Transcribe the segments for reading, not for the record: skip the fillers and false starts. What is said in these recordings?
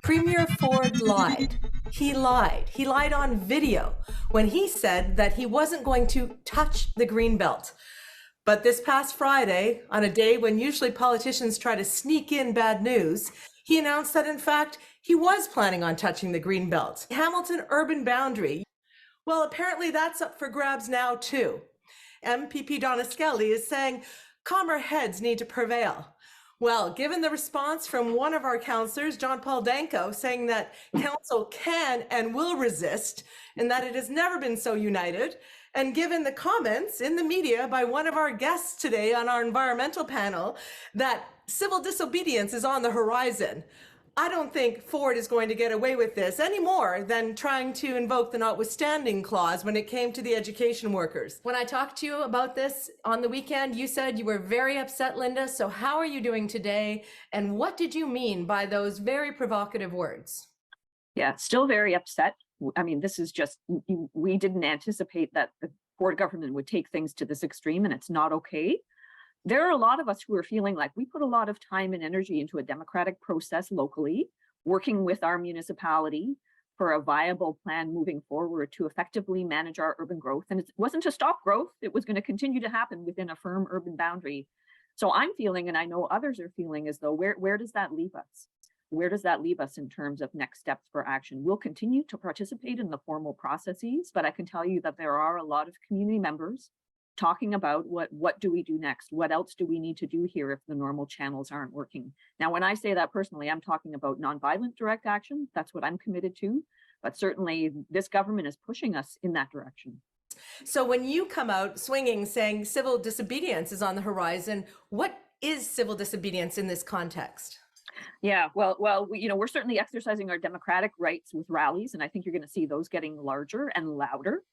Premier Ford lied. He lied. He lied on video when he said that he wasn't going to touch the Greenbelt. But this past Friday, on a day when usually politicians try to sneak in bad news, he announced that in fact he was planning on touching the Greenbelt. Hamilton urban boundary. Well, apparently that's up for grabs now too. MPP Don McLean is saying calmer heads need to prevail. Well, given the response from one of our councillors, John Paul Danko, saying that council can and will resist and that it has never been so united, and given the comments in the media by one of our guests today on our environmental panel that civil disobedience is on the horizon, I don't think Ford is going to get away with this any more than trying to invoke the notwithstanding clause when it came to the education workers. When I talked to you about this on the weekend, you said you were very upset, Lynda. So how are you doing today? And what did you mean by those very provocative words? Yeah, still very upset. I mean, this is just, we didn't anticipate that the Ford government would take things to this extreme, and it's not okay. There are a lot of us who are feeling like we put a lot of time and energy into a democratic process locally, working with our municipality for a viable plan moving forward to effectively manage our urban growth. And it wasn't to stop growth, it was going to continue to happen within a firm urban boundary. So I'm feeling, and I know others are feeling, as though where does that leave us? Where does that leave us in terms of next steps for action? We'll continue to participate in the formal processes, but I can tell you that there are a lot of community members talking about what do we do next? What else do we need to do here if the normal channels aren't working? Now, when I say that personally, I'm talking about nonviolent direct action. That's what I'm committed to. But certainly this government is pushing us in that direction. So when you come out swinging saying civil disobedience is on the horizon, what is civil disobedience in this context? Yeah, well, we're certainly exercising our democratic rights with rallies, and I think you're going to see those getting larger and louder.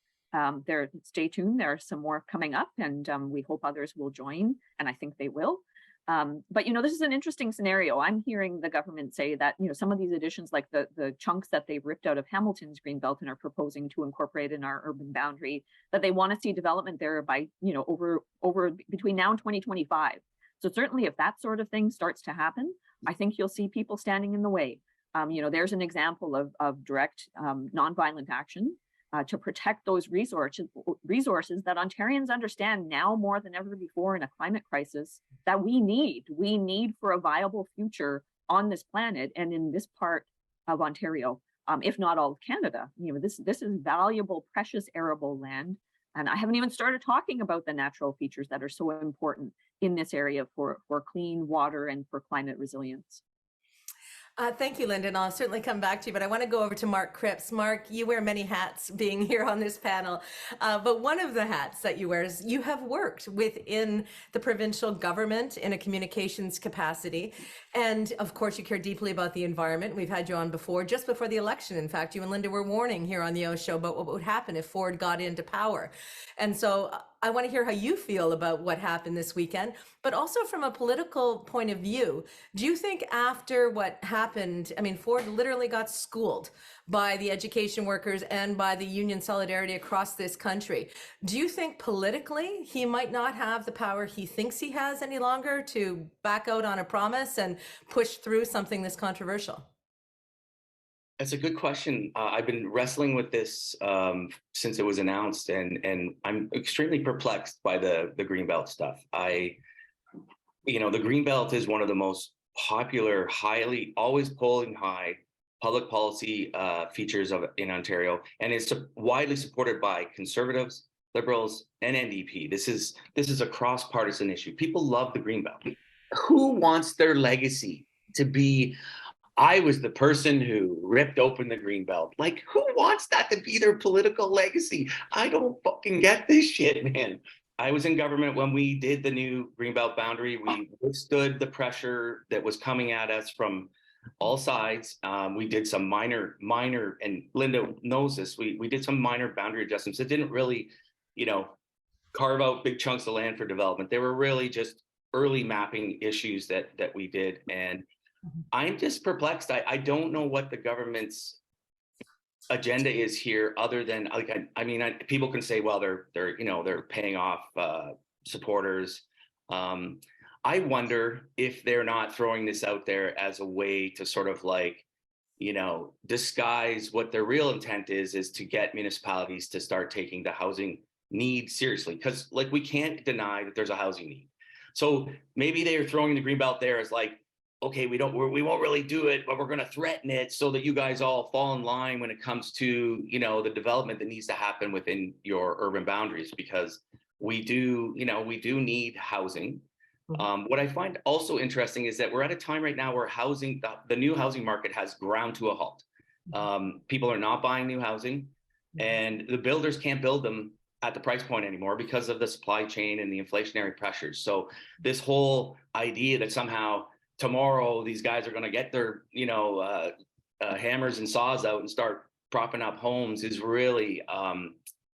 Stay tuned. There are some more coming up, and we hope others will join, and I think they will. But this is an interesting scenario. I'm hearing the government say that some of these additions, like the chunks that they've ripped out of Hamilton's Greenbelt and are proposing to incorporate in our urban boundary, that they want to see development there by over between now and 2025. So certainly, if that sort of thing starts to happen, I think you'll see people standing in the way. There's an example of direct nonviolent action to protect those resources that Ontarians understand now more than ever before in a climate crisis that we need for a viable future on this planet and in this part of Ontario, if not all of Canada. This is valuable, precious arable land. And I haven't even started talking about the natural features that are so important in this area for clean water and for climate resilience. Thank you, Lynda, and I'll certainly come back to you, but I want to go over to Mark Cripps. Mark, you wear many hats being here on this panel, but one of the hats that you wear is you have worked within the provincial government in a communications capacity, and of course you care deeply about the environment. We've had you on before, just before the election. In fact, you and Lynda were warning here on the Oshow about what would happen if Ford got into power. And so I want to hear how you feel about what happened this weekend, but also from a political point of view. Do you think after what happened, I mean, Ford literally got schooled by the education workers and by the union solidarity across this country. Do you think politically he might not have the power he thinks he has any longer to back out on a promise and push through something this controversial? That's a good question. I've been wrestling with this since it was announced, and I'm extremely perplexed by the Greenbelt stuff. The Greenbelt is one of the most popular, always polling high public policy features in Ontario, and it's widely supported by Conservatives, Liberals, and NDP. This is a cross-partisan issue. People love the Greenbelt. Who wants their legacy to be, I was the person who ripped open the Greenbelt? Like, who wants that to be their political legacy? I don't fucking get this shit, man. I was in government when we did the new Greenbelt boundary. We withstood the pressure that was coming at us from all sides. We did some minor, and Lynda knows this, we did some minor boundary adjustments. It didn't really, carve out big chunks of land for development. They were really just early mapping issues that we did. And I'm just perplexed. I don't know what the government's agenda is here, other than people can say, well, they're paying off supporters. I wonder if they're not throwing this out there as a way to sort of like disguise what their real intent is to get municipalities to start taking the housing need seriously. Because like, we can't deny that there's a housing need. So maybe they are throwing the Greenbelt there as like, okay, we won't really do it, but we're going to threaten it so that you guys all fall in line when it comes to, the development that needs to happen within your urban boundaries, because we do need housing. What I find also interesting is that we're at a time right now where the new housing market has ground to a halt. People are not buying new housing, and the builders can't build them at the price point anymore because of the supply chain and the inflationary pressures. So this whole idea that somehow tomorrow these guys are going to get their hammers and saws out and start propping up homes is really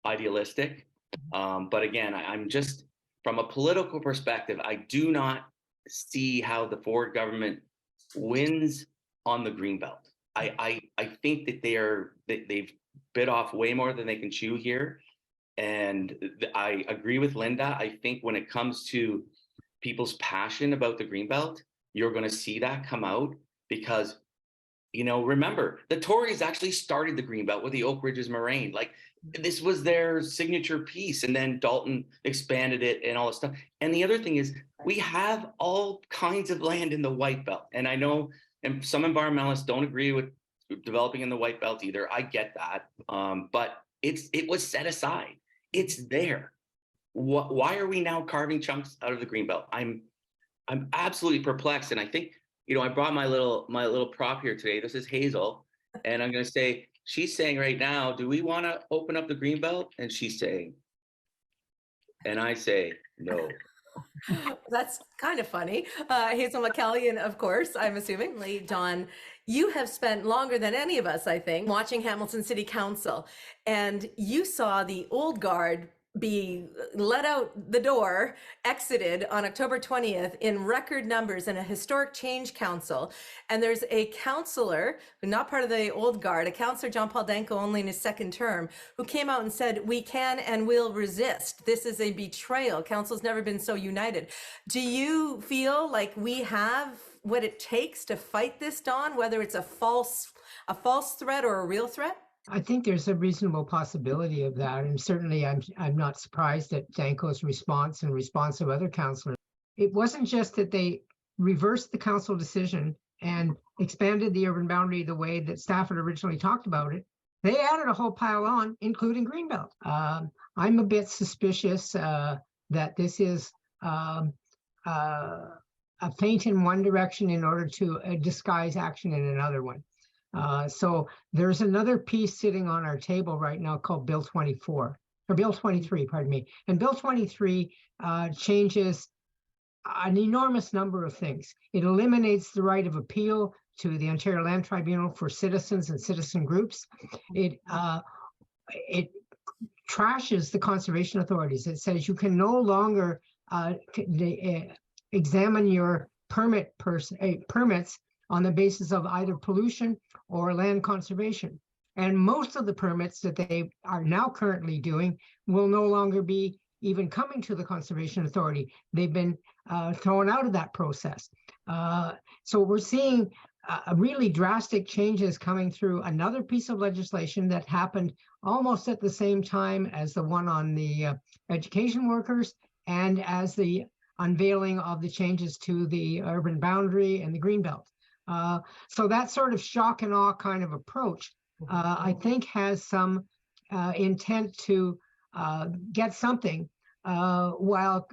idealistic. But again, I'm just, from a political perspective, I do not see how the Ford government wins on the Greenbelt. I think that they've bit off way more than they can chew here. And I agree with Lynda. I think when it comes to people's passion about the Greenbelt, you're going to see that come out because, remember, the Tories actually started the Greenbelt with the Oak Ridges Moraine. Like, this was their signature piece, and then Dalton expanded it and all this stuff. And the other thing is, we have all kinds of land in the White Belt. And I know some environmentalists don't agree with developing in the White Belt either. I get that. But it was set aside. It's there. Why are we now carving chunks out of the Greenbelt? I'm absolutely perplexed. And I think, I brought my little prop here today. This is Hazel. And I'm going to say, she's saying right now, do we want to open up the Greenbelt? And she's saying, and I say, no. That's kind of funny. Hazel McCallion, of course, I'm assuming. Late Don, you have spent longer than any of us, I think, watching Hamilton City Council, and you saw the old guard be let out the door, exited on October 20th in record numbers in a historic change council. And there's a councillor, not part of the old guard, a councillor, John Paul Danko, only in his second term, who came out and said, we can and will resist. This is a betrayal. Council's never been so united. Do you feel like we have what it takes to fight this, Don, whether it's a false threat or a real threat? I think there's a reasonable possibility of that, and certainly I'm not surprised at Danko's response and response of other councillors. It wasn't just that they reversed the council decision and expanded the urban boundary the way that staff had originally talked about it. They added a whole pile on, including Greenbelt. I'm a bit suspicious that this is a feint in one direction in order to disguise action in another one. So there's another piece sitting on our table right now called Bill 24, or Bill 23, pardon me. And Bill 23 changes an enormous number of things. It eliminates the right of appeal to the Ontario Land Tribunal for citizens and citizen groups. It trashes the conservation authorities. It says you can no longer examine your permits on the basis of either pollution or land conservation. And most of the permits that they are now currently doing will no longer be even coming to the Conservation Authority. They've been thrown out of that process. So we're seeing really drastic changes coming through another piece of legislation that happened almost at the same time as the one on the education workers and as the unveiling of the changes to the urban boundary and the Greenbelt. So that sort of shock and awe kind of approach, I think, has some intent to get something while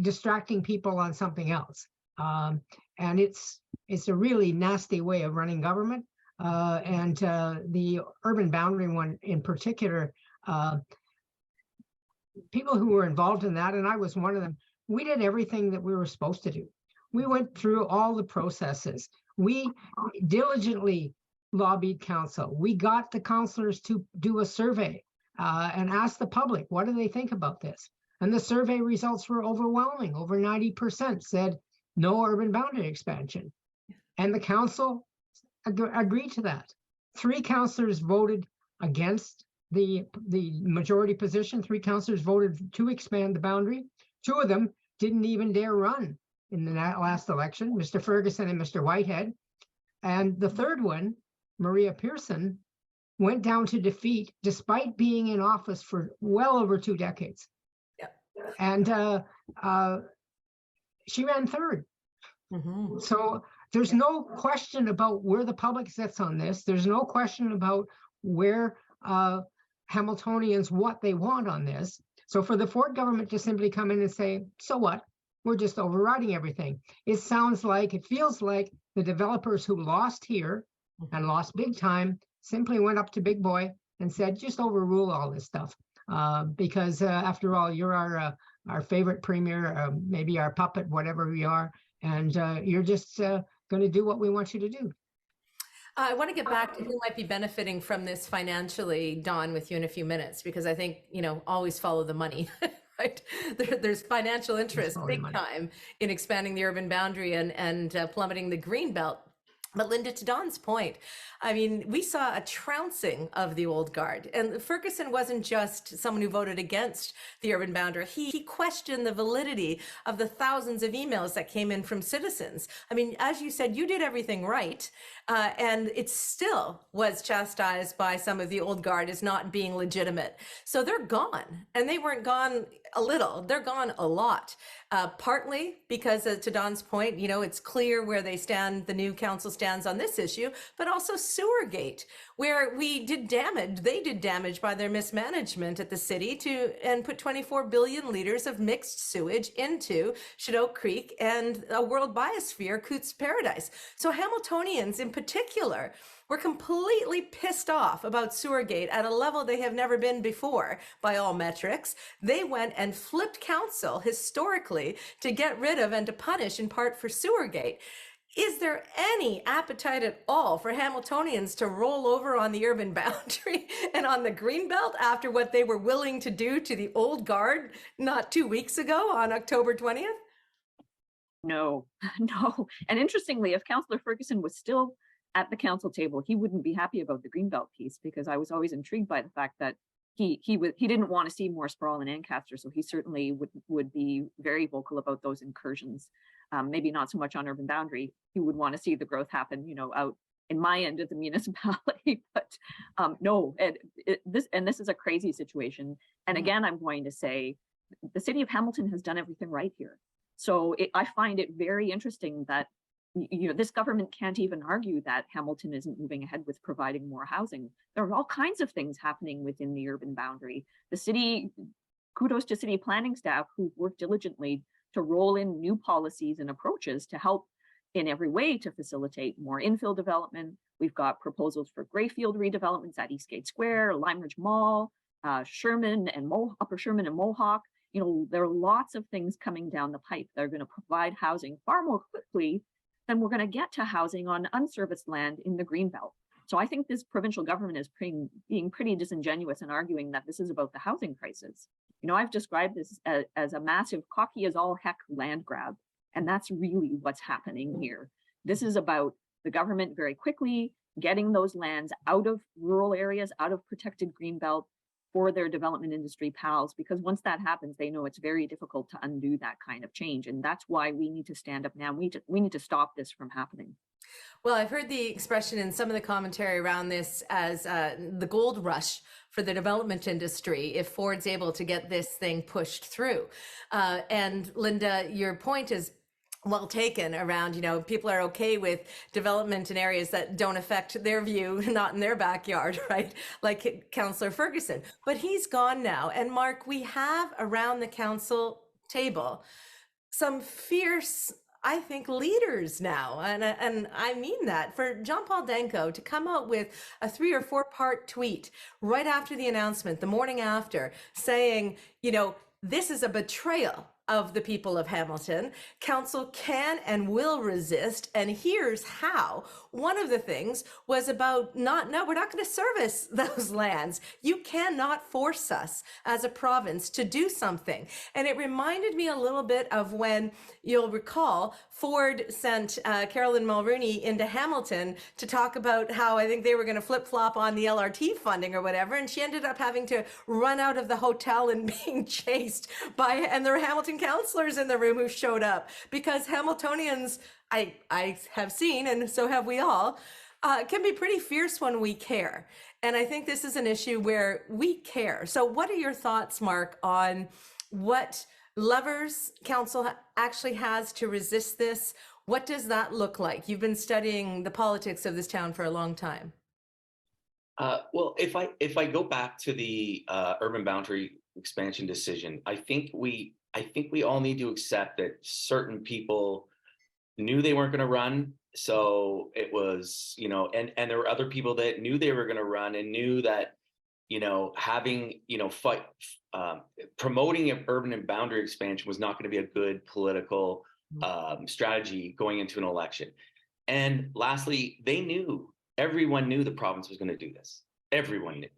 distracting people on something else. And it's a really nasty way of running government. And the urban boundary one in particular, people who were involved in that, and I was one of them, we did everything that we were supposed to do. We went through all the processes. We diligently lobbied council. We got the councillors to do a survey and ask the public, what do they think about this? And the survey results were overwhelming. Over 90% said no urban boundary expansion. And the council agreed to that. 3 councillors voted against the majority position. 3 councillors voted to expand the boundary. 2 of them didn't even dare run in the last election, Mr. Ferguson and Mr. Whitehead. And the third one Maria Pearson, went down to defeat despite being in office for well over 2 decades. Yeah. And she ran third. Mm-hmm. So there's no question about where the public sits on this. There's no question about where Hamiltonians, what they want on this. So for the Ford government to simply come in and say, so what? We're just overriding everything. It feels like the developers who lost here and lost big time simply went up to Big Boy and said, just overrule all this stuff. Because after all, you're our favorite premier, maybe our puppet, whatever we are. And you're just going to do what we want you to do. I want to get back to who might be benefiting from this financially, Don, with you in a few minutes, because I think, always follow the money, right? There's financial interest big time in expanding the urban boundary and plummeting the Greenbelt. But Lynda, to Don's point, I mean, we saw a trouncing of the old guard, and Ferguson wasn't just someone who voted against the urban boundary. He questioned the validity of the thousands of emails that came in from citizens. I mean, as you said, you did everything right, and it still was chastised by some of the old guard as not being legitimate. So they're gone, and they weren't gone a little, they're gone a lot. Partly because, to Don's point, it's clear where they stand, the new council stands on this issue, but also Sewergate, where they did damage by their mismanagement at the city and put 24 billion liters of mixed sewage into Chinook Creek and a world biosphere, Cootes Paradise. So Hamiltonians in particular were completely pissed off about Sewergate at a level they have never been before by all metrics. They went and flipped council historically to get rid of and to punish in part for Sewergate. Is there any appetite at all for Hamiltonians to roll over on the urban boundary and on the Greenbelt after what they were willing to do to the old guard not 2 weeks ago on October 20th? No. And interestingly, if Councillor Ferguson was still at the council table, he wouldn't be happy about the Greenbelt piece, because I was always intrigued by the fact that he didn't want to see more sprawl in Ancaster, so he certainly would be very vocal about those incursions. Maybe not so much on urban boundary. He would want to see the growth happen, out in my end of the municipality. But no, this is a crazy situation. And again, I'm going to say the city of Hamilton has done everything right here. So I find it very interesting that this government can't even argue that Hamilton isn't moving ahead with providing more housing. There are all kinds of things happening within the urban boundary. The city, kudos to city planning staff who worked diligently to roll in new policies and approaches to help in every way to facilitate more infill development. We've got proposals for Greyfield redevelopments at Eastgate Square, Lime Ridge Mall, Upper Sherman and Mohawk. There are lots of things coming down the pipe that are going to provide housing far more quickly than we're going to get to housing on unserviced land in the Greenbelt. So I think this provincial government is being pretty disingenuous in arguing that this is about the housing crisis. I've described this as a massive cocky as all heck land grab, and that's really what's happening here. This is about the government very quickly getting those lands out of rural areas, out of protected Greenbelt for their development industry pals, because once that happens, they know it's very difficult to undo that kind of change. And that's why we need to stand up now. We need to stop this from happening. Well, I've heard the expression in some of the commentary around this as the gold rush for the development industry if Ford's able to get this thing pushed through. And Lynda, your point is well taken around, people are okay with development in areas that don't affect their view, not in their backyard, right? Like Councillor Ferguson. But he's gone now. And Mark, we have around the council table some fierce, I think, leaders now. And I mean that. For John Paul Danko to come out with a 3 or 4 part tweet right after the announcement, the morning after, saying, this is a betrayal of the people of Hamilton. Council can and will resist, and here's how. One of the things was about we're not going to service those lands. You cannot force us as a province to do something. And it reminded me a little bit of when, you'll recall, Ford sent Carolyn Mulrooney into Hamilton to talk about how I think they were going to flip-flop on the LRT funding or whatever, and she ended up having to run out of the hotel and being chased and there were Hamilton councillors in the room who showed up because Hamiltonians, I have seen, and so have we all, It can be pretty fierce when we care. And I think this is an issue where we care. So what are your thoughts, Mark, on what levers council actually has to resist this? What does that look like? You've been studying the politics of this town for a long time. Well, if I go back to the urban boundary expansion decision, I think we all need to accept that certain people knew they weren't going to run. So it was, and there were other people that knew they were going to run and knew that, having, promoting an urban and boundary expansion was not going to be a good political strategy going into an election. And lastly, everyone knew the province was going to do this. Everyone knew.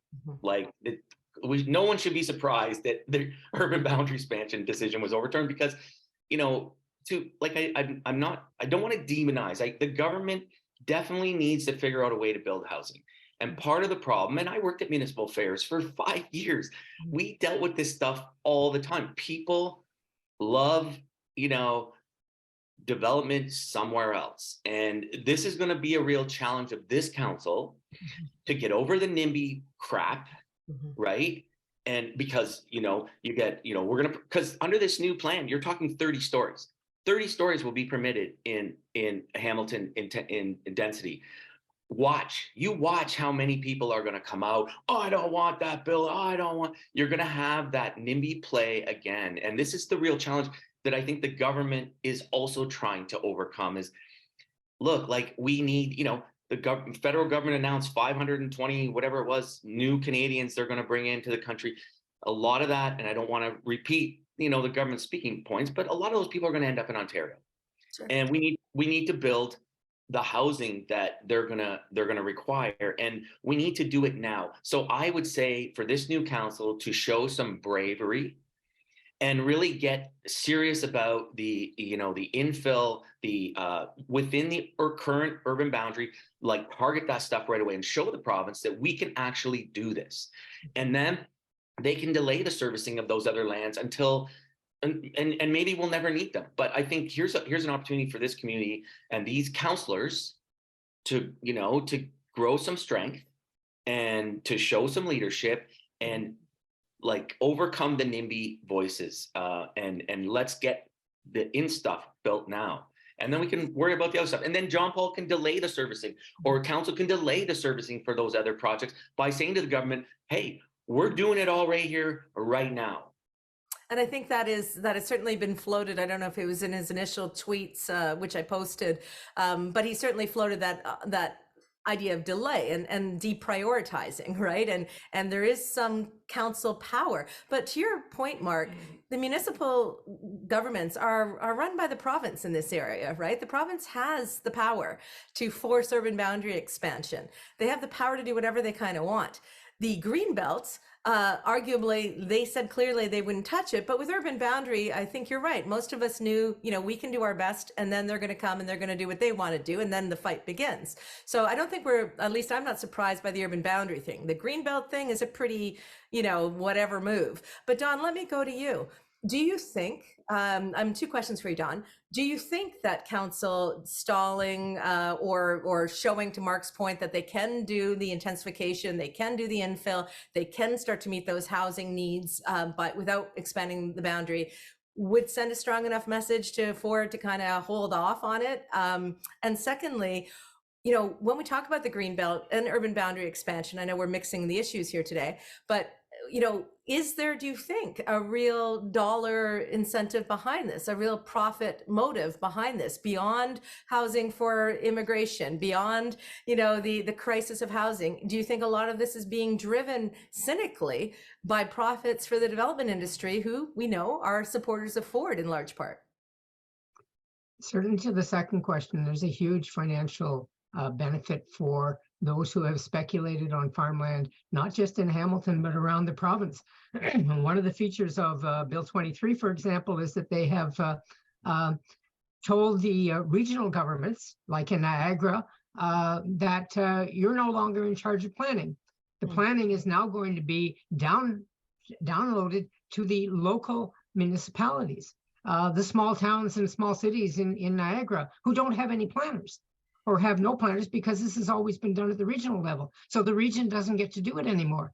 No one should be surprised that the urban boundary expansion decision was overturned because, I don't want to demonize. The government definitely needs to figure out a way to build housing. And part of the problem, and I worked at municipal affairs for 5 years, we dealt with this stuff all the time. People love, development somewhere else. And this is going to be a real challenge of this council to get over the NIMBY crap, right? And because, because under this new plan, you're talking 30 stories. 30 stories will be permitted in Hamilton in density. Watch how many people are going to come out. Oh, I don't want that bill. You're going to have that NIMBY play again. And this is the real challenge that I think the government is also trying to overcome is, look, we need, the federal government announced 520, whatever it was, new Canadians they're going to bring into the country. A lot of that, and I don't want to repeat, the government speaking points, but a lot of those people are going to end up in Ontario. Sure. And we need to build the housing that they're gonna require, and we need to do it now. So I would say for this new council to show some bravery and really get serious about the infill, within the current urban boundary, target that stuff right away and show the province that we can actually do this. And then they can delay the servicing of those other lands until, and maybe we'll never need them. But I think here's an opportunity for this community and these councillors to grow some strength and to show some leadership and overcome the NIMBY voices, and let's get the in stuff built now. And then we can worry about the other stuff. And then John Paul can delay the servicing, or council can delay the servicing for those other projects by saying to the government, hey, we're doing it all right here, right now. And I think that has certainly been floated. I don't know if it was in his initial tweets, which I posted, but he certainly floated that idea of delay and deprioritizing, right? And there is some council power. But to your point, Mark, the municipal governments are run by the province in this area, right? The province has the power to force urban boundary expansion. They have the power to do whatever they kind of want. The Greenbelt, arguably, they said clearly they wouldn't touch it, but with urban boundary, I think you're right. Most of us knew, we can do our best, and then they're going to come and they're going to do what they want to do, and then the fight begins. So I don't think at least I'm not surprised by the urban boundary thing. The Greenbelt thing is a pretty, whatever move. But Don, let me go to you. Do you think, two questions for you, Don. Do you think that council stalling or showing, to Mark's point, that they can do the intensification, they can do the infill, they can start to meet those housing needs, but without expanding the boundary, would send a strong enough message to Ford to kind of hold off on it? And secondly, when we talk about the Greenbelt and urban boundary expansion, I know we're mixing the issues here today, but is there, do you think, a real dollar incentive behind this, a real profit motive behind this, beyond housing for immigration, beyond, the crisis of housing? Do you think a lot of this is being driven cynically by profits for the development industry, who we know are supporters of Ford in large part? Certainly to the second question, there's a huge financial benefit for those who have speculated on farmland, not just in Hamilton, but around the province. One of the features of Bill 23, for example, is that they have told the regional governments, like in Niagara, that you're no longer in charge of planning. The planning is now going to be downloaded to the local municipalities, the small towns and small cities in Niagara who don't have any planners. or have no planners, because this has always been done at the regional level. So the region doesn't get to do it anymore.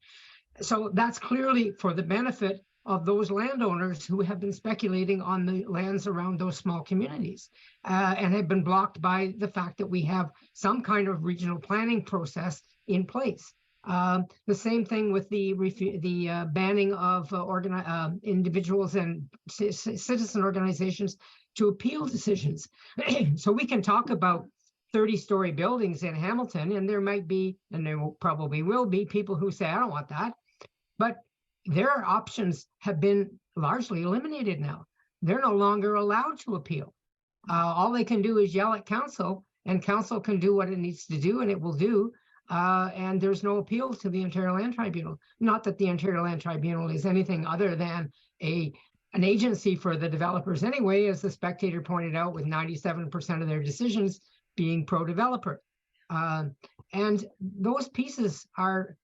So that's clearly for the benefit of those landowners who have been speculating on the lands around those small communities and have been blocked by the fact that we have some kind of regional planning process in place. The same thing with the banning of individuals and citizen organizations to appeal decisions. So we can talk about 30-story buildings in Hamilton, and there might be, and there probably will be, people who say, I don't want that. But their options have been largely eliminated now. They're no longer allowed to appeal. All they can do is yell at council, and council can do what it needs to do, and it will do. And there's no appeal to the Ontario Land Tribunal. Not that the Ontario Land Tribunal is anything other than an agency for the developers anyway, as the Spectator pointed out, with 97% of their decisions being pro-developer. And those pieces are,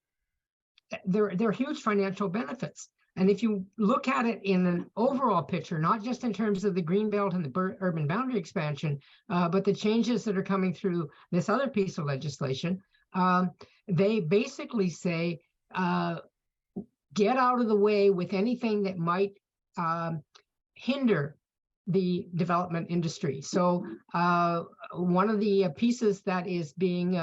they're huge financial benefits. And if you look at it in an overall picture, not just in terms of the Greenbelt and the urban boundary expansion, but the changes that are coming through this other piece of legislation, they basically say, get out of the way with anything that might hinder the development industry. So one of the pieces that is being,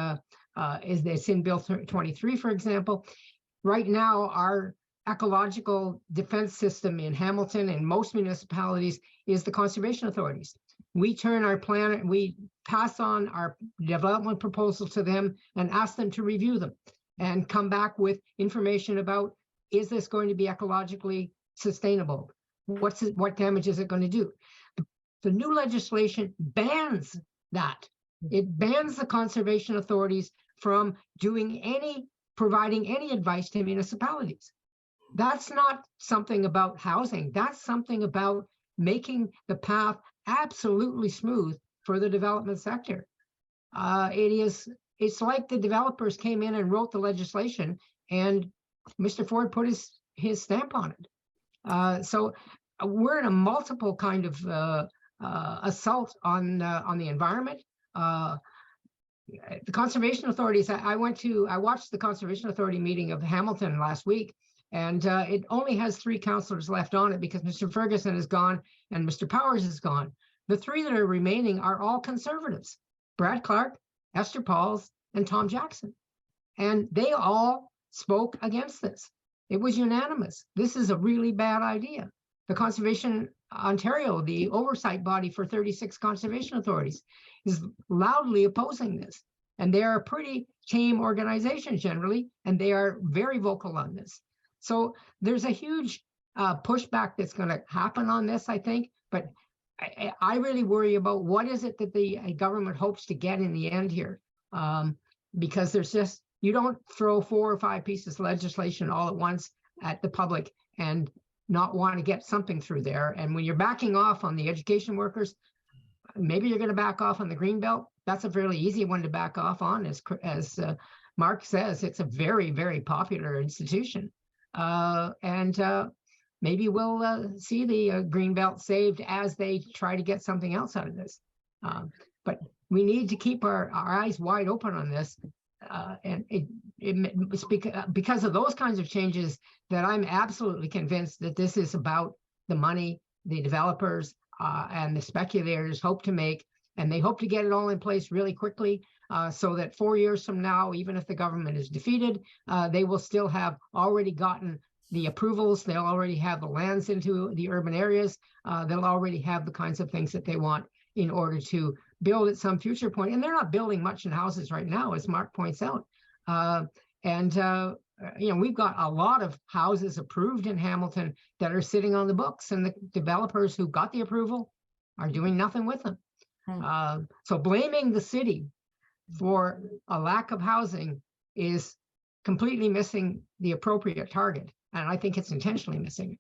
is this in Bill 23, for example. Right now, our ecological defense system in Hamilton and most municipalities is the conservation authorities. We turn our plan, we pass on our development proposal to them and ask them to review them and come back with information about, is this going to be ecologically sustainable? What damage is it going to do? The new legislation bans that. It bans the conservation authorities from providing any advice to municipalities. That's not something about housing. That's something about making the path absolutely smooth for the development sector. It's like the developers came in and wrote the legislation, and Mr. Ford put his stamp on it. So we're in a multiple kind of assault on the environment. The conservation authorities, I watched the conservation authority meeting of Hamilton last week, and it only has 3 councillors left on it because Mr. Ferguson is gone and Mr. Powers is gone. The 3 that are remaining are all conservatives: Brad Clark, Esther Pauls, and Tom Jackson. And they all spoke against this. It was unanimous. This is a really bad idea. The Conservation Ontario, the oversight body for 36 conservation authorities, is loudly opposing this. And they are a pretty tame organization generally, and they are very vocal on this. So there's a huge pushback that's going to happen on this, I think. But I really worry about what is it that the government hopes to get in the end here. Because there's just, you don't throw 4 or 5 pieces of legislation all at once at the public and not want to get something through there. And when you're backing off on the education workers, maybe you're going to back off on the Greenbelt. That's a fairly easy one to back off on. As Mark says, it's a very, very popular institution. Maybe we'll see the Greenbelt saved as they try to get something else out of this. But we need to keep our eyes wide open on this. And it's because of those kinds of changes that I'm absolutely convinced that this is about the money the developers and the speculators hope to make, and they hope to get it all in place really quickly so that 4 years from now, even if the government is defeated, they will still have already gotten the approvals. They'll already have the lands into the urban areas. They'll already have the kinds of things that they want in order to build at some future point. And they're not building much in houses right now, as Mark points out. We've got a lot of houses approved in Hamilton that are sitting on the books, and the developers who got the approval are doing nothing with them. So blaming the city for a lack of housing is completely missing the appropriate target. And I think it's intentionally missing it.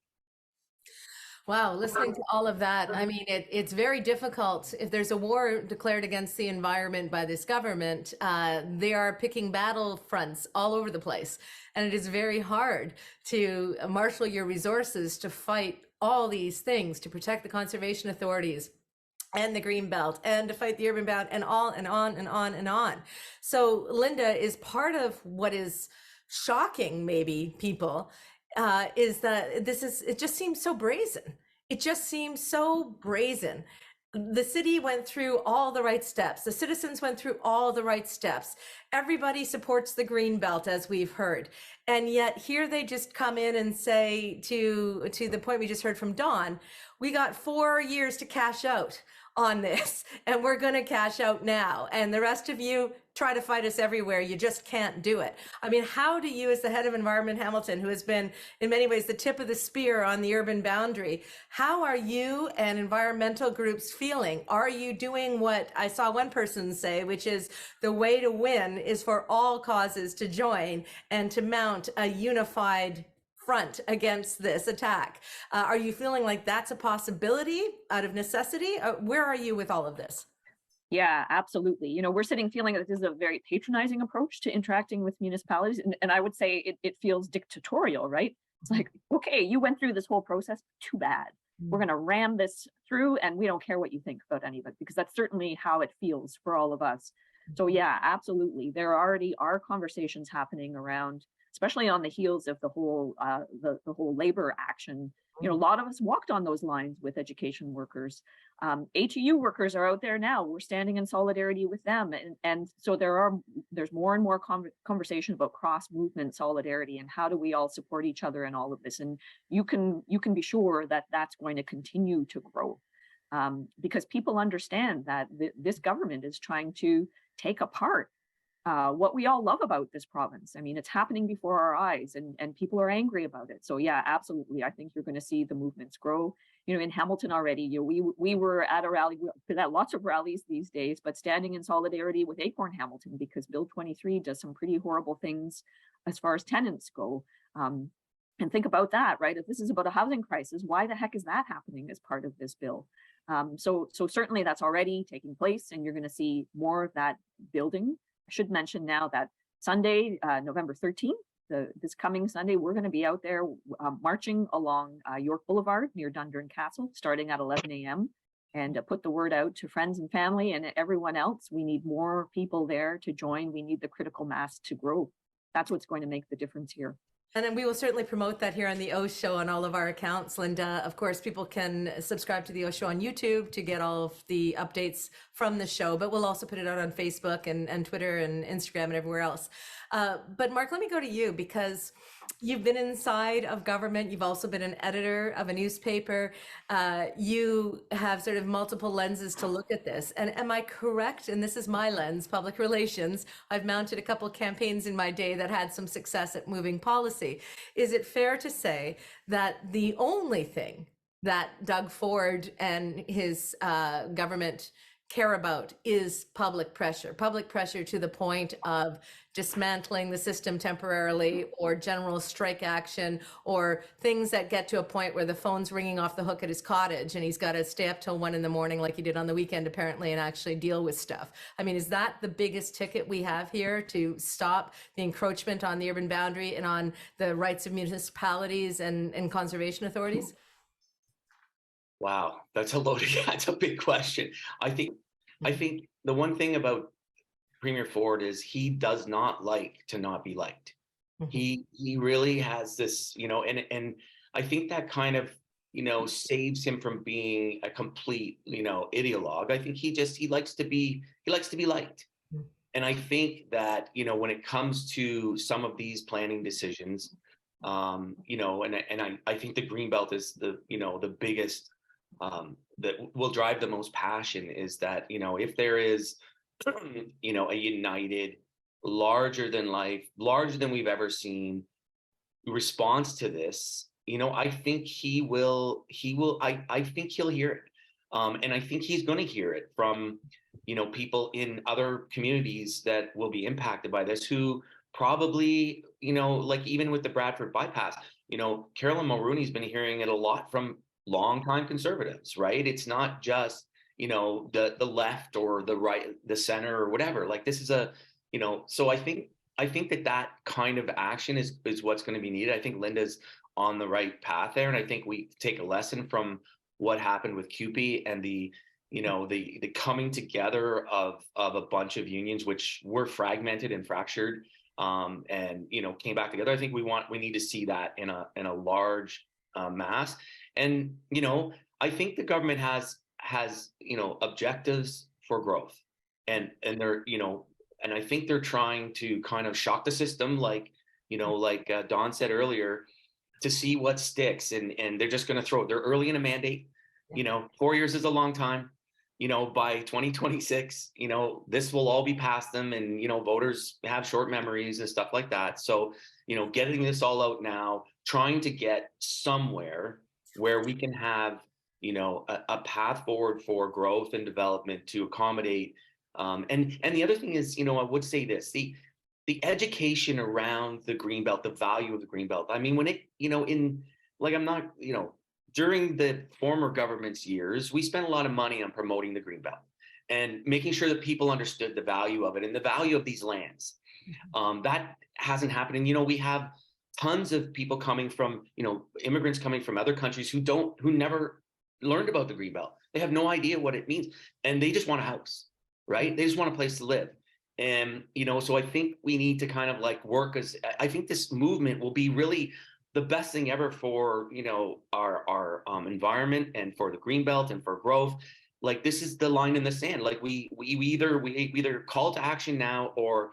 Wow, listening to all of that, I mean, it's very difficult. If there's a war declared against the environment by this government, they are picking battle fronts all over the place. And it is very hard to marshal your resources to fight all these things, to protect the conservation authorities, and the Greenbelt and to fight the urban bound and all and on and on and on. So Lynda, is part of what is shocking maybe people is that it just seems so brazen. It just seems so brazen. The city went through all the right steps. The citizens went through all the right steps. Everybody supports the Greenbelt, as we've heard. And yet here they just come in and say, to the point we just heard from Don, we got 4 years to cash out on this, and we're going to cash out now. And the rest of you try to fight us everywhere. You just can't do it. I mean, how do you, as the head of Environment Hamilton, who has been in many ways the tip of the spear on the urban boundary, how are you and environmental groups feeling? Are you doing what I saw one person say, which is the way to win is for all causes to join and to mount a unified front against this attack? Are you feeling like that's a possibility out of necessity? Where are you with all of this? Yeah, absolutely. You know, we're sitting feeling that this is a very patronizing approach to interacting with municipalities. And I would say it feels dictatorial, right? It's like, okay, you went through this whole process, too bad. We're going to ram this through and we don't care what you think about any of it, because that's certainly how it feels for all of us. So yeah, absolutely. There already are conversations happening around, especially on the heels of the whole the whole labor action. You know, a lot of us walked on those lines with education workers. ATU workers are out there now. We're standing in solidarity with them, and so there's more and more conversation about cross movement solidarity and how do we all support each other in all of this. And you can be sure that that's going to continue to grow, because people understand that this government is trying to take apart what we all love about this province. I mean, it's happening before our eyes, and people are angry about it. So yeah, absolutely. I think you're going to see the movements grow. You know, in Hamilton already, you know, we were at a rally, we're at lots of rallies these days, but standing in solidarity with Acorn Hamilton, because Bill 23 does some pretty horrible things as far as tenants go. And think about that, right? If this is about a housing crisis, why the heck is that happening as part of this bill? So certainly that's already taking place, and you're going to see more of that building. I should mention now that Sunday, November 13th, this coming Sunday, we're going to be out there marching along York Boulevard near Dundurn Castle, starting at 11 a.m. and put the word out to friends and family and everyone else. We need more people there to join. We need the critical mass to grow. That's what's going to make the difference here. And then we will certainly promote that here on the Oshow on all of our accounts, Lynda. Of course, people can subscribe to the Oshow on YouTube to get all of the updates from the show, but we'll also put it out on Facebook and Twitter and Instagram and everywhere else. But Mark, let me go to you, because you've been inside of government. You've also been an editor of a newspaper. You have sort of multiple lenses to look at this. And am I correct? And this is my lens, public relations. I've mounted a couple of campaigns in my day that had some success at moving policy. Is it fair to say that the only thing that Doug Ford and his government care about is public pressure to the point of dismantling the system temporarily, or general strike action, or things that get to a point where the phone's ringing off the hook at his cottage and he's got to stay up till 1 a.m. like he did on the weekend apparently and actually deal with stuff? I mean, is that the biggest ticket we have here to stop the encroachment on the urban boundary and on the rights of municipalities and conservation authorities? Wow, that's a big question. I think the one thing about Premier Ford is he does not like to not be liked. He really has this, you know, and I think that kind of, you know, saves him from being a complete, you know, ideologue. I think he likes to be liked. And I think that, you know, when it comes to some of these planning decisions, you know, and I think the Greenbelt is the, you know, the biggest that will drive the most passion, is that, you know, if there is, you know, a united, larger than we've ever seen response to this, you know, I think I think he'll hear it. And I think he's going to hear it from, you know, people in other communities that will be impacted by this, who probably, you know, like even with the Bradford bypass, you know, Carolyn Mulrooney's been hearing it a lot from longtime conservatives, right? It's not just, you know, the left or the right, the center or whatever. Like, this is a, you know, so I think that kind of action is what's going to be needed. I think Lynda's on the right path there, and I think we take a lesson from what happened with CUPE and the, the coming together of a bunch of unions which were fragmented and fractured, and came back together. I think we need to see that in a large mass. And I think the government has objectives for growth, and they're and I think they're trying to kind of shock the system, like Don said earlier, to see what sticks, and they're just going to they're early in a mandate. 4 years is a long time. By 2026, this will all be past them, and voters have short memories and stuff like that. So getting this all out now, trying to get somewhere where we can have a path forward for growth and development to accommodate. And the other thing is, I would say this, the education around the Greenbelt, the value of the Greenbelt. I mean, when it, I'm not, during the former government's years, we spent a lot of money on promoting the Greenbelt and making sure that people understood the value of it and the value of these lands. That hasn't happened. And, we have tons of people coming from, immigrants coming from other countries who never learned about the Greenbelt. They have no idea what it means, and they just want a house, right? They just want a place to live. And, so I think we need to kind of work I think this movement will be really the best thing ever for, our environment and for the Greenbelt and for growth. This is the line in the sand. We either call to action now or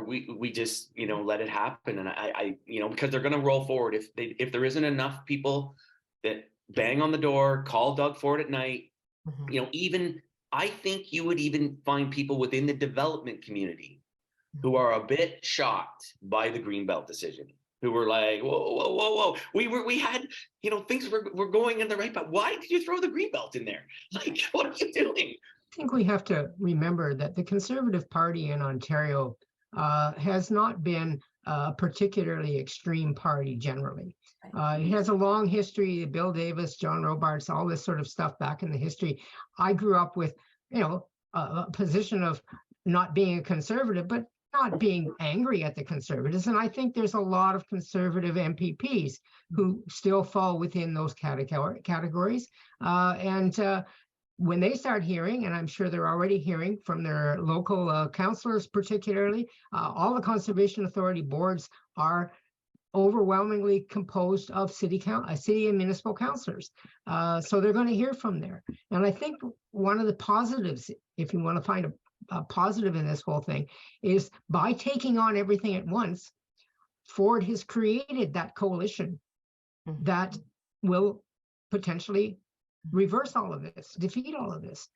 we just, let it happen. And I because they're going to roll forward. If there isn't enough people that bang on the door, call Doug Ford at night, even I think you would even find people within the development community who are a bit shocked by the Greenbelt decision, who were like, whoa. We had, things were going in the right, but why did you throw the Greenbelt in there? What are you doing? I think we have to remember that the Conservative Party in Ontario has not been a particularly extreme party generally. It has a long history, Bill Davis, John Robarts, all this sort of stuff back in the history. I grew up with, a position of not being a conservative, but not being angry at the Conservatives. And I think there's a lot of Conservative MPPs who still fall within those categories. When they start hearing, and I'm sure they're already hearing from their local councillors particularly, all the Conservation Authority boards are overwhelmingly composed of city and municipal councillors. So they're going to hear from there. And I think one of the positives, if you want to find a positive in this whole thing, is by taking on everything at once, Ford has created that coalition that will potentially reverse all of this, defeat all of this.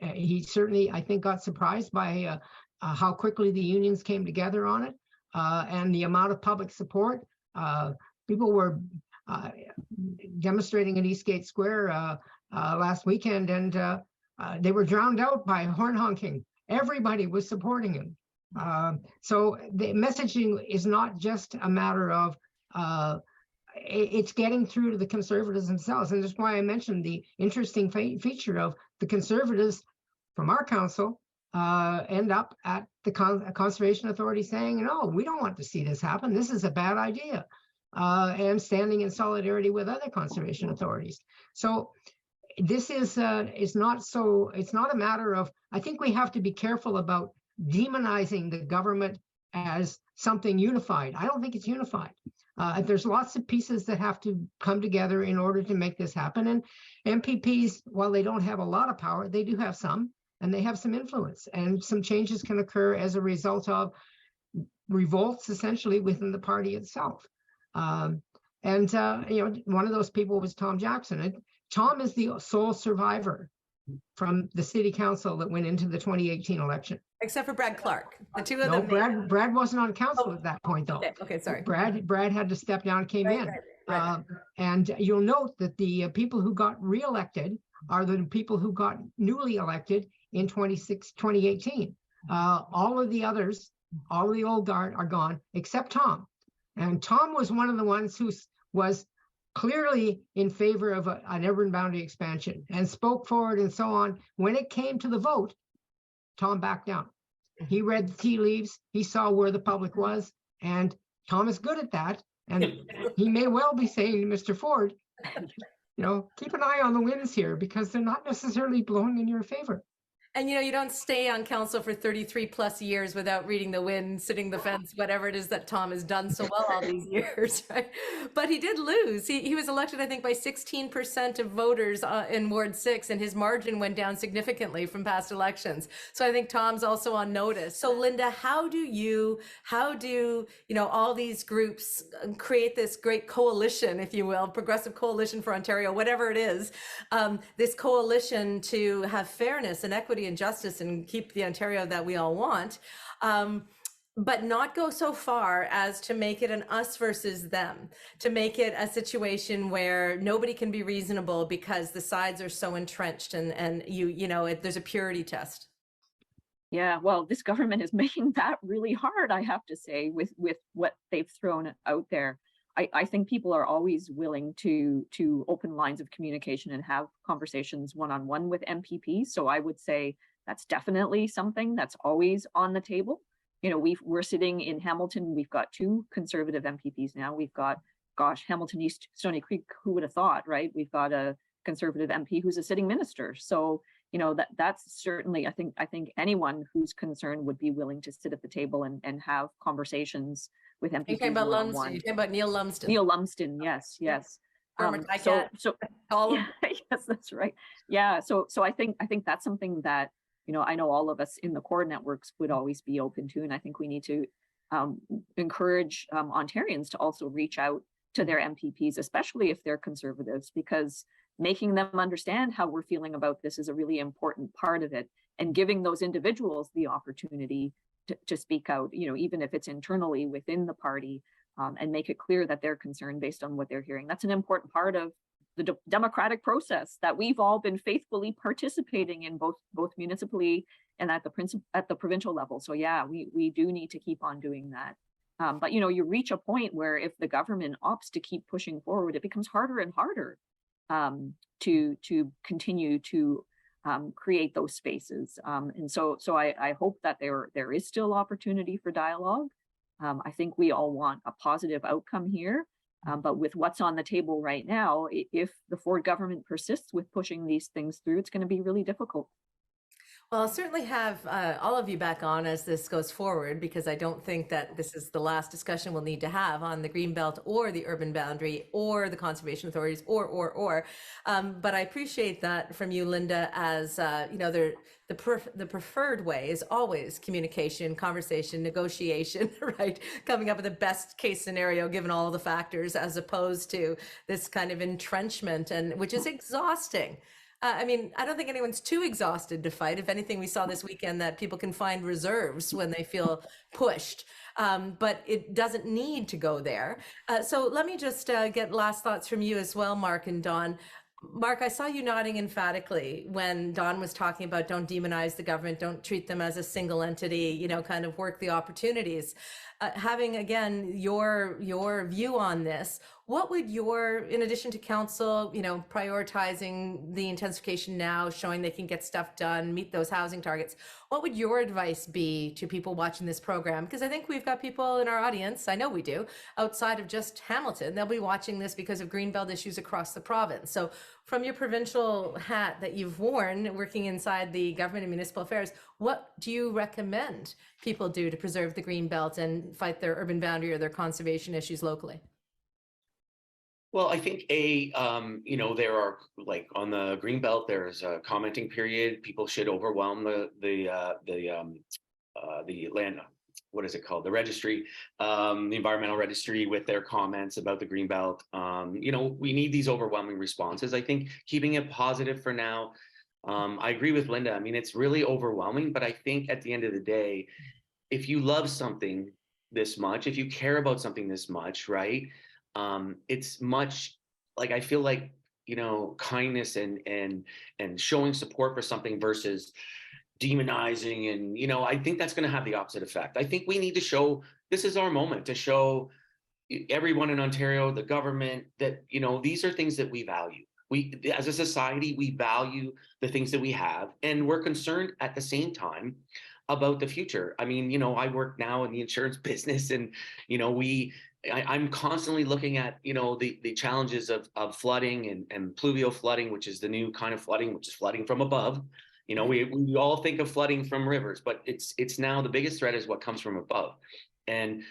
He certainly, I think, got surprised by how quickly the unions came together on it, and the amount of public support. People were demonstrating at Eastgate Square last weekend, and they were drowned out by horn honking. Everybody was supporting him. So the messaging is not just a matter of it's getting through to the Conservatives themselves. And that's why I mentioned the interesting feature of the Conservatives from our council end up at the Conservation Authority saying, no, we don't want to see this happen. This is a bad idea. And standing in solidarity with other conservation authorities. So this is not a matter of, I think we have to be careful about demonizing the government as something unified. I don't think it's unified. There's lots of pieces that have to come together in order to make this happen. And MPPs, while they don't have a lot of power, they do have some, and they have some influence, and some changes can occur as a result of revolts essentially within the party itself. One of those people was Tom Jackson. And Tom is the sole survivor from the city council that went into the 2018 election. Except for Brad Clark. The two of them. Brad wasn't on council at that point, though. Okay, sorry. Brad had to step down and came in. Right. And you'll note that the people who got reelected are the people who got newly elected in 2018. All of the others, all of the old guard are gone, except Tom. And Tom was one of the ones who was clearly in favor of an urban boundary expansion and spoke forward and so on. When it came to the vote, Tom backed down. He read the tea leaves. He saw where the public was, and Tom is good at that. And he may well be saying to Mr. Ford, keep an eye on the winds here because they're not necessarily blowing in your favor. And you don't stay on council for 33 plus years without reading the wind, sitting the fence, whatever it is that Tom has done so well all these years, right? But he did lose. He was elected, I think, by 16% of voters in Ward 6, and his margin went down significantly from past elections. So I think Tom's also on notice. So Lynda, how do all these groups create this great coalition, if you will, progressive coalition for Ontario, whatever it is, this coalition to have fairness and equity and justice and keep the Ontario that we all want, but not go so far as to make it an us versus them, to make it a situation where nobody can be reasonable because the sides are so entrenched and there's a purity test. Yeah, well, this government is making that really hard, I have to say, with what they've thrown out there. I think people are always willing to open lines of communication and have conversations one-on-one with MPPs. So I would say that's definitely something that's always on the table. We're sitting in Hamilton. We've got 2 Conservative MPPs now. We've got, Hamilton East, Stony Creek. Who would have thought, right? We've got a Conservative MP who's a sitting minister. So that's certainly, I think anyone who's concerned would be willing to sit at the table and have conversations with MPPs. You're talking about Lumsden. You're talking about Neil Lumsden. Neil Lumsden, yes. Yes, yes, that's right. Yeah, so I think that's something that I know all of us in the core networks would always be open to, and I think we need to encourage Ontarians to also reach out to their MPPs, especially if they're Conservatives, because making them understand how we're feeling about this is a really important part of it, and giving those individuals the opportunity to speak out, even if it's internally within the party, and make it clear that they're concerned based on what they're hearing. That's an important part of the democratic process that we've all been faithfully participating in, both municipally and at the provincial level. So yeah, we do need to keep on doing that. But you reach a point where if the government opts to keep pushing forward, it becomes harder and harder to continue to create those spaces. And so I hope that there is still opportunity for dialogue. I think we all want a positive outcome here. But with what's on the table right now, if the Ford government persists with pushing these things through, it's going to be really difficult. Well, I'll certainly have all of you back on as this goes forward, because I don't think that this is the last discussion we'll need to have on the Greenbelt or the urban boundary or the conservation authorities or. But I appreciate that from you, Lynda, as the preferred way is always communication, conversation, negotiation, right? Coming up with the best case scenario given all of the factors, as opposed to this kind of entrenchment, and which is exhausting. I don't think anyone's too exhausted to fight. If anything, we saw this weekend that people can find reserves when they feel pushed, but it doesn't need to go there. So let me just get last thoughts from you as well, Mark and Don. Mark, I saw you nodding emphatically when Don was talking about don't demonize the government, don't treat them as a single entity, kind of work the opportunities. Having, again, your view on this, what would in addition to council, prioritizing the intensification now, showing they can get stuff done, meet those housing targets, what would your advice be to people watching this program? Because I think we've got people in our audience, I know we do, outside of just Hamilton. They'll be watching this because of Greenbelt issues across the province. So from your provincial hat that you've worn working inside the government and municipal affairs, what do you recommend people do to preserve the Greenbelt and fight their urban boundary or their conservation issues locally? Well, I think there are, like, on the Greenbelt, there's a commenting period. People should overwhelm the land, what is it called? The registry, the environmental registry, with their comments about the Greenbelt. We need these overwhelming responses. I think keeping it positive for now. I agree with Lynda. It's really overwhelming, but I think at the end of the day, if you love something this much, if you care about something this much, right? It's much like, I feel like, kindness and showing support for something versus demonizing. And, I think that's going to have the opposite effect. I think we need to show, this is our moment to show everyone in Ontario, the government, that, these are things that we value. We, as a society, we value the things that we have, and we're concerned at the same time about the future. I work now in the insurance business, and, we I'm constantly looking at, the challenges of flooding and pluvial flooding, which is the new kind of flooding, which is flooding from above. We all think of flooding from rivers, but it's now the biggest threat is what comes from above. And,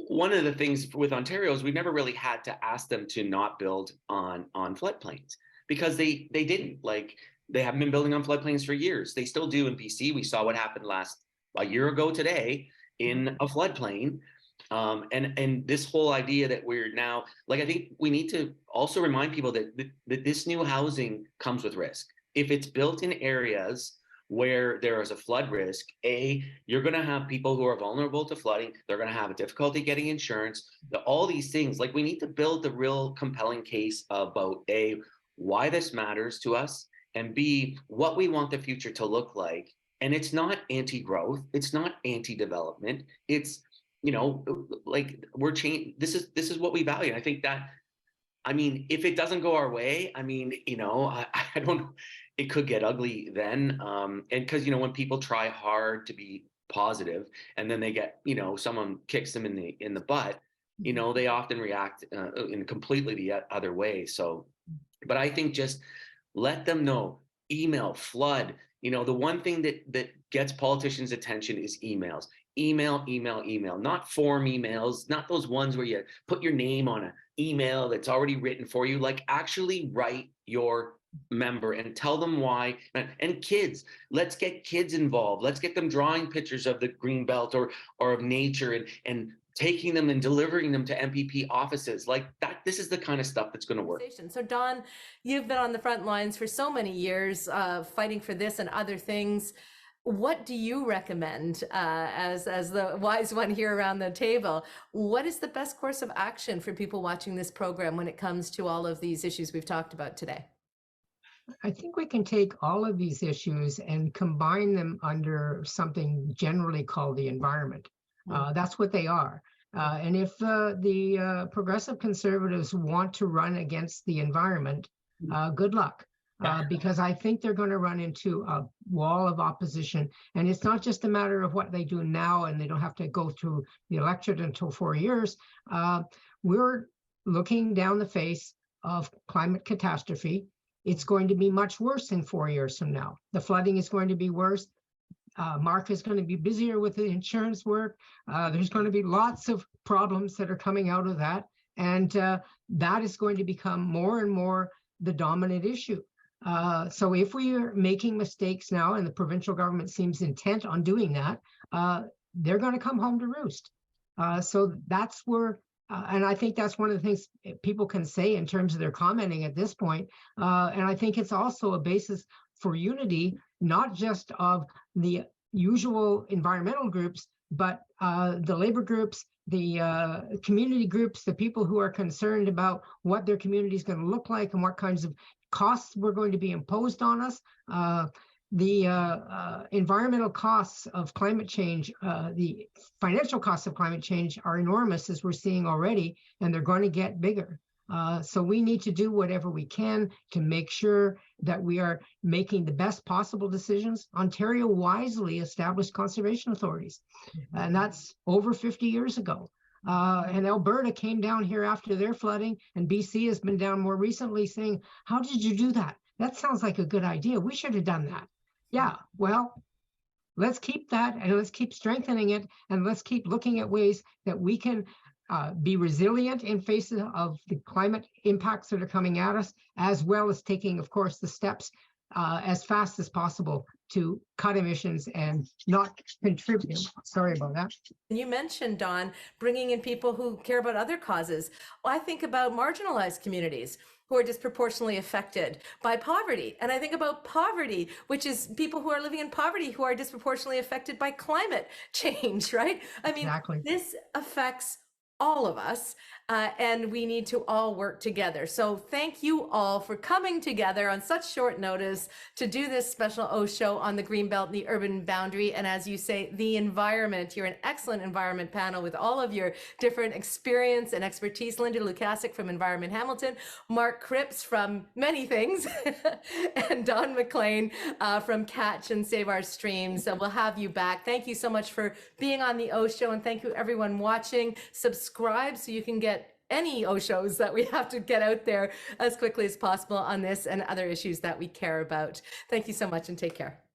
one of the things with Ontario is we've never really had to ask them to not build on floodplains, because they didn't. Like, they haven't been building on floodplains for years. They still do in BC. We saw what happened a year ago today in a floodplain. And this whole idea that we're now, like, I think we need to also remind people that this new housing comes with risk. If it's built in areas where there is a flood risk, you're going to have people who are vulnerable to flooding. They're going to have a difficulty getting insurance. All these things, like, we need to build the real compelling case about why this matters to us, and B, what we want the future to look like. And it's not anti-growth. It's not anti-development. It's, like, we're changing. This is what we value. I think that, if it doesn't go our way, I don't, it could get ugly then. And because, when people try hard to be positive and then they get, someone kicks them in the butt, they often react in completely the other way. So, but I think just let them know, email, flood. The one thing that gets politicians' attention is emails. Email, not form emails, not those ones where you put your name on an email that's already written for you. Like, actually write your member and tell them why. And kids, let's get kids involved. Let's get them drawing pictures of the Greenbelt or of nature and taking them and delivering them to MPP offices. Like that, this is the kind of stuff that's going to work. So Don, you've been on the front lines for so many years, fighting for this and other things. What do you recommend as the wise one here around the table? What is the best course of action for people watching this program when it comes to all of these issues we've talked about today? I think we can take all of these issues and combine them under something generally called the environment. That's what they are. And if the progressive conservatives want to run against the environment, good luck. Because I think they're going to run into a wall of opposition. And it's not just a matter of what they do now, and they don't have to go through the electorate until 4 years. We're looking down the face of climate catastrophe. It's going to be much worse in 4 years from now. The flooding is going to be worse. Mark is going to be busier with the insurance work. There's going to be lots of problems that are coming out of that. And that is going to become more and more the dominant issue. So if we are making mistakes now, and the provincial government seems intent on doing that, they're going to come home to roost. So that's where, and I think that's one of the things people can say in terms of their commenting at this point. And I think it's also a basis for unity, not just of the usual environmental groups, but the labor groups, the community groups, the people who are concerned about what their community is going to look like and what kinds of costs were going to be imposed on us. The environmental costs of climate change, the financial costs of climate change are enormous, as we're seeing already, and they're going to get bigger. So we need to do whatever we can to make sure that we are making the best possible decisions. Ontario wisely established conservation authorities, and that's over 50 years ago. And Alberta came down here after their flooding, and BC has been down more recently saying, how did you do that? That sounds like a good idea. We should have done that. Yeah, well, let's keep that, and let's keep strengthening it, and let's keep looking at ways that we can be resilient in face of the climate impacts that are coming at us, as well as taking, of course, the steps as fast as possible to cut emissions and not contribute. Sorry about that. You mentioned, Don, bringing in people who care about other causes. Well, I think about marginalized communities who are disproportionately affected by poverty. And I think about poverty, which is people who are living in poverty who are disproportionately affected by climate change, right? I mean, exactly. This affects all of us, and we need to all work together. So thank you all for coming together on such short notice to do this special Oshow on the Greenbelt and the urban boundary. And as you say, the environment. You're an excellent environment panel with all of your different experience and expertise. Lynda Lukasik from Environment Hamilton, Mark Cripps from many things, and Don McLean from Catch and Save Our Streams. So we'll have you back. Thank you so much for being on the Oshow, and thank you everyone watching. Subscribe subscribe so you can get any Oshows that we have to get out there as quickly as possible on this and other issues that we care about. Thank you so much and take care.